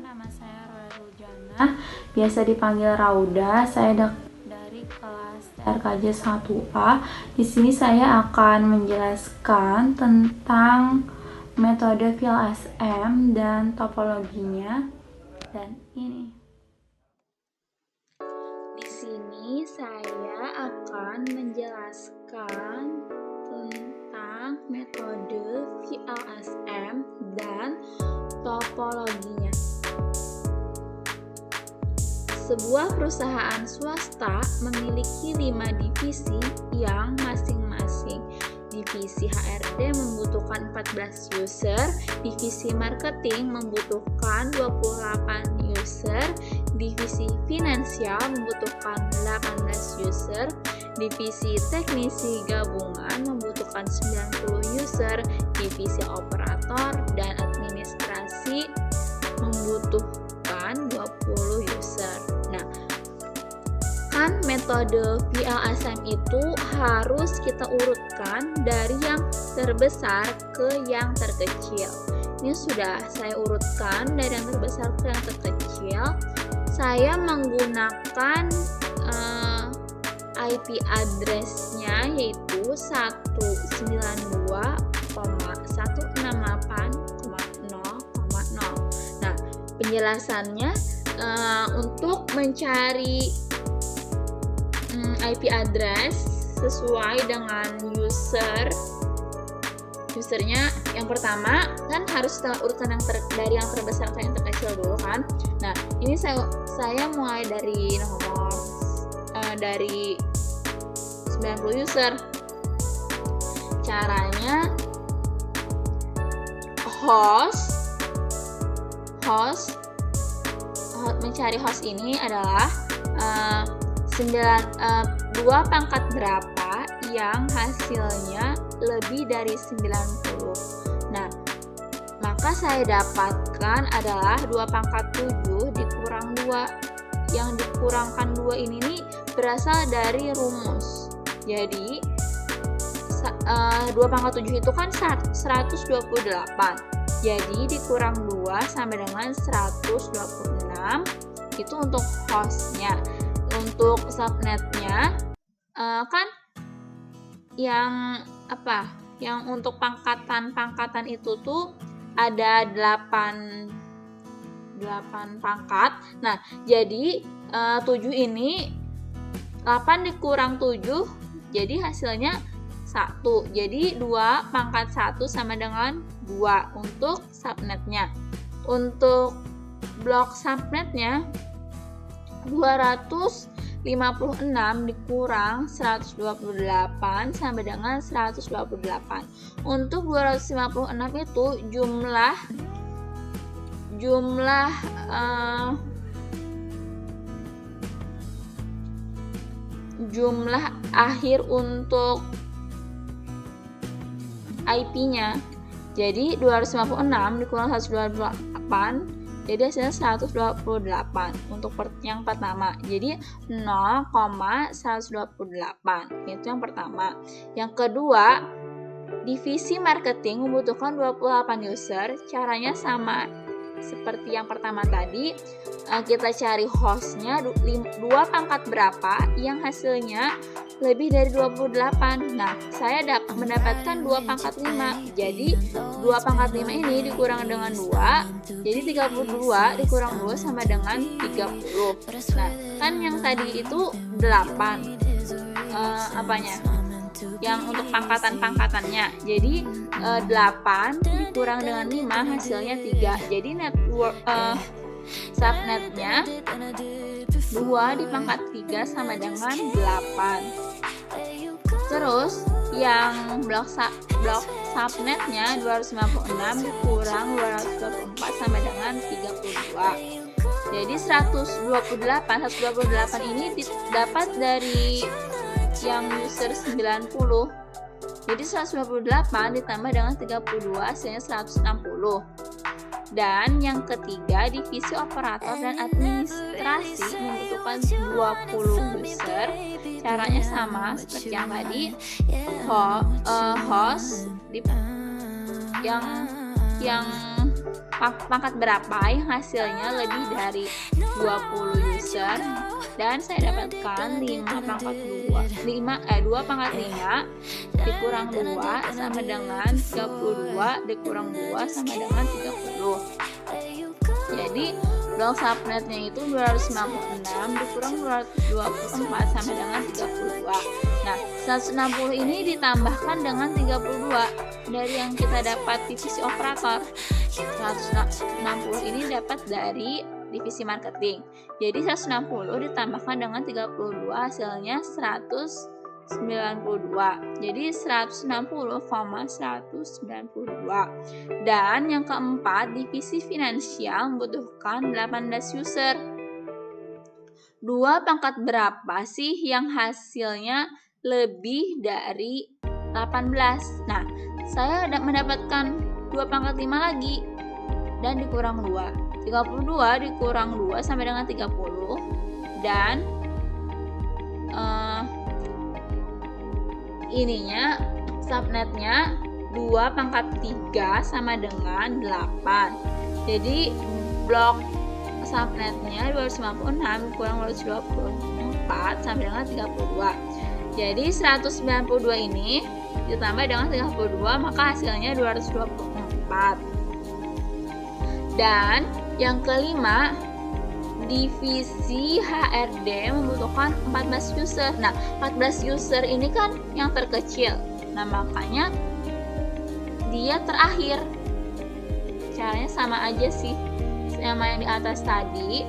nama saya Rauda Jana, biasa dipanggil Rauda. Saya dari kelas TRKJ 1A. Di sini saya akan menjelaskan tentang metode VLSM dan topologinya. Dan ini. Di sini saya akan menjelaskan tentang metode VLSM dan topologinya. Sebuah perusahaan swasta memiliki 5 divisi yang masing-masing. Divisi HRD membutuhkan 14 user, divisi marketing membutuhkan 28 user, divisi finansial membutuhkan 18 user, divisi teknisi gabungan membutuhkan 90 user, divisi operator dan administrasi membutuhkan 20 user. Nah, kan metode VLSM itu harus kita urutkan dari yang terbesar ke yang terkecil. Ini sudah saya urutkan dari yang terbesar ke yang terkecil. Saya menggunakan IP address-nya yaitu 192.168.0.0. Nah, penjelasannya untuk mencari IP address sesuai dengan usernya, yang pertama kan harus urutan dari yang terbesar ke yang terkecil dulu kan. Nah, ini saya mulai dari nomor dari 90 user. Caranya mencari host ini adalah 2 pangkat berapa yang hasilnya lebih dari 90. Nah, maka saya dapatkan adalah 2 pangkat 7 dikurang 2. Yang dikurangkan 2 ini nih berasal dari rumus. Jadi 2 pangkat 7 itu kan 128. Jadi dikurang 2 sampai dengan 126. Itu untuk hostnya. Untuk subnetnya kan yang untuk pangkatan itu tuh ada 8 pangkat. Nah, jadi 7 ini 8 dikurang 7 jadi hasilnya 1. Jadi 2 pangkat 1 sama dengan 2 untuk subnetnya. Untuk blok subnetnya 256 dikurang 128 sampai dengan 128. Untuk 256 itu jumlah akhir untuk IP-nya. Jadi 256 dikurang 128 jadi hasilnya 128 untuk yang pertama. Jadi 0,128 itu yang pertama. Yang kedua, divisi marketing membutuhkan 28 user. Caranya sama seperti yang pertama tadi. Kita cari hostnya 2 pangkat berapa yang hasilnya lebih dari 28. Nah, saya mendapatkan 2 pangkat 5. Jadi 2 pangkat 5 ini dikurang dengan 2. Jadi 32 dikurang 2 sama dengan 30. Nah, kan yang tadi itu 8. Yang untuk pangkatan-pangkatannya. Jadi 8 dikurang dengan 5 hasilnya 3. Jadi subnetnya 2 di pangkat 3 sama dengan 8. Terus yang blok subnetnya 256 dikurang 224 sama dengan 32. Jadi 128 ini dapat dari yang user 90. Jadi 128 ditambah dengan 32 hasilnya 160. Dan yang ketiga, divisi operator dan administrasi membutuhkan 20 user. Caranya sama seperti yang tadi. Host yang pangkat berapa yang hasilnya lebih dari 20 user, dan saya dapatkan 2 pangkat 5 dikurang 2 sama dengan 32 dikurang 2 sama dengan 30. Jadi blok subnetnya itu 256 dikurang 224 sama dengan 32. Nah, 160 ini ditambahkan dengan 32 dari yang kita dapat divisi operator. 160 ini dapat dari divisi marketing. Jadi 160 ditambahkan dengan 32 hasilnya 192. Jadi 160,192. Dan yang keempat, divisi finansial membutuhkan 18 user. 2 pangkat berapa sih yang hasilnya lebih dari 18? Nah, saya mendapatkan 2 pangkat 5 lagi dan dikurang 2. 32 dikurang 2 sama dengan 30, dan ininya subnetnya 2 pangkat 3 sama dengan 8. Jadi blok subnetnya 256 kurang 224 sama dengan 32. Jadi 192 ini ditambah dengan 32 maka hasilnya 224. Dan yang kelima, divisi HRD membutuhkan 14 user. Nah, 14 user ini kan yang terkecil. Nah, makanya dia terakhir. Caranya sama aja sih sama yang di atas tadi.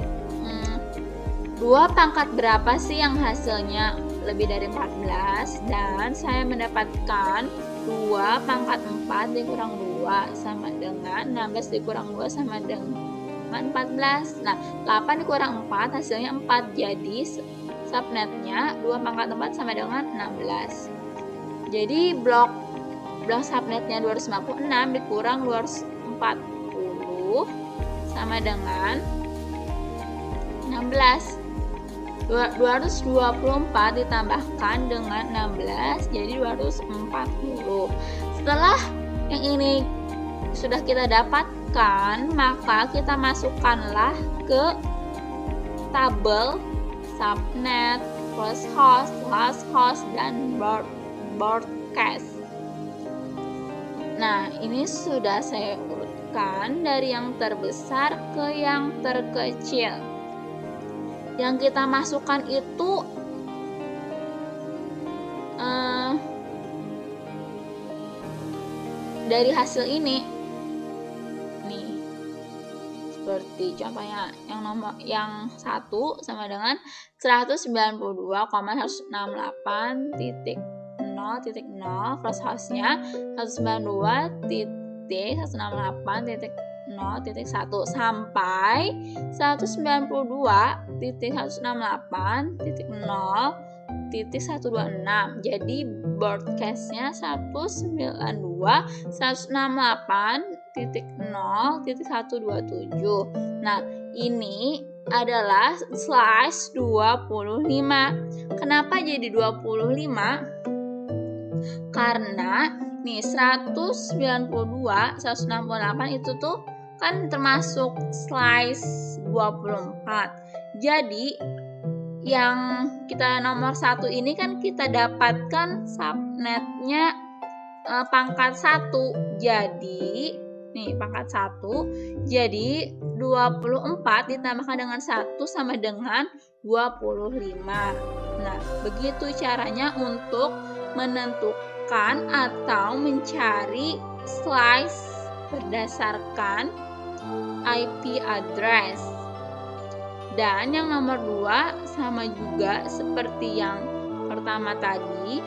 2 pangkat berapa sih yang hasilnya lebih dari 14? Dan saya mendapatkan 2 pangkat 4 dikurang 2 sama dengan 16 dikurang 2 sama dengan 14. Nah, 8 dikurang 4 hasilnya 4. Jadi subnetnya 2 pangkat 4 sama dengan 16. Jadi blok subnetnya 256 dikurang 240 sama dengan 16. 224 ditambahkan dengan 16 jadi 240. Setelah yang ini sudah kita dapatkan, maka kita masukkanlah ke tabel subnet, first host, last host, dan broadcast. Nah, ini sudah saya urutkan dari yang terbesar ke yang terkecil. Yang kita masukkan itu dari hasil ini nih, seperti contohnya yang 1 sama dengan 192,168.0.0 first hostnya 192.168.0.1 sampai 192.168.0.126. Jadi broadcastnya 192.168.0.127. Nah, ini adalah slash 25. Kenapa jadi 25? Karena nih 192, 168 itu tuh kan termasuk slice 24. Jadi yang kita nomor 1 ini kan kita dapatkan subnetnya pangkat 1. Jadi nih pangkat 1. Jadi 24 ditambahkan dengan 1 sama dengan 25. Nah, begitu caranya untuk menentukan atau mencari slice berdasarkan IP address. Dan yang nomor 2 sama juga seperti yang pertama tadi.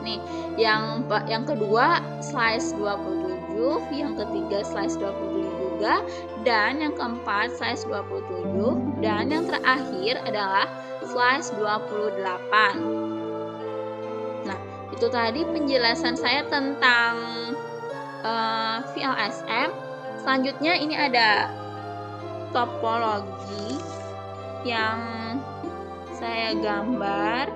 Nih, yang kedua slice 27, yang ketiga slice 27 juga, dan yang keempat slice 27, dan yang terakhir adalah slice 28. Nah, itu tadi penjelasan saya tentang VLSM. Selanjutnya ini ada topologi yang saya gambar.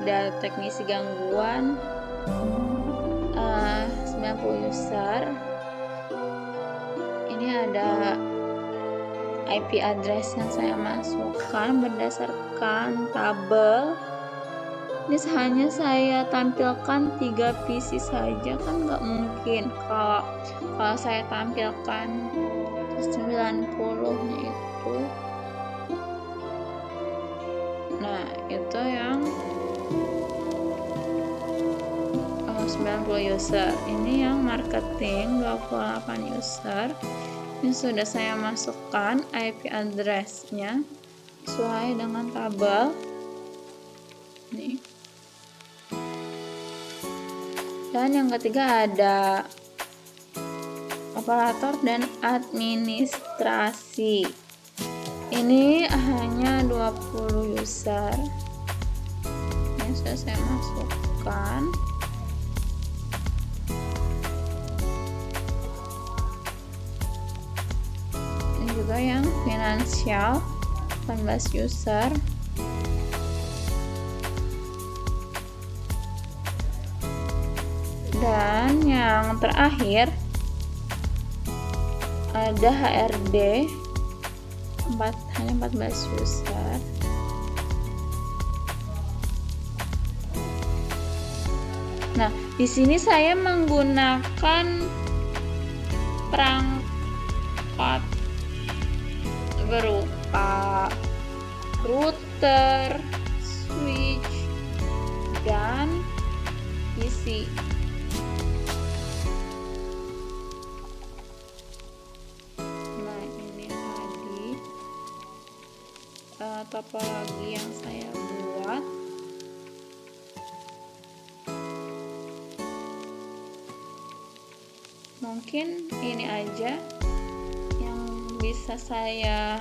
ada teknisi gangguan 90 user. Ini ada IP address yang saya masukkan berdasarkan tabel. Ini hanya saya tampilkan 3 PC saja, kan nggak mungkin kalau saya tampilkan 90-nya itu. Nah, itu yang 90 user. Ini yang marketing 28 user. Ini sudah saya masukkan IP address-nya sesuai dengan tabel. Nih. Dan yang ketiga ada operator dan administrasi. Ini hanya 20 user. Ini sudah saya masukkan. Ini juga yang finansial 18 user. Dan yang terakhir ada HRD hanya 14 user. Nah, di sini saya menggunakan perangkat berupa router, switch, dan PC. Nah, ini tadi topologi yang saya buat. Mungkin ini aja yang bisa saya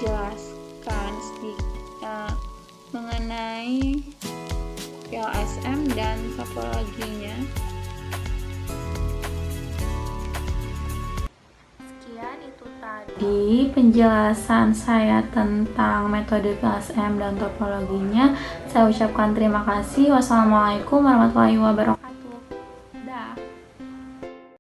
jelaskan sedikit mengenai PLSM dan topologinya. Sekian itu tadi penjelasan saya tentang metode PLSM dan topologinya. Saya ucapkan terima kasih. Wassalamualaikum warahmatullahi wabarakatuh.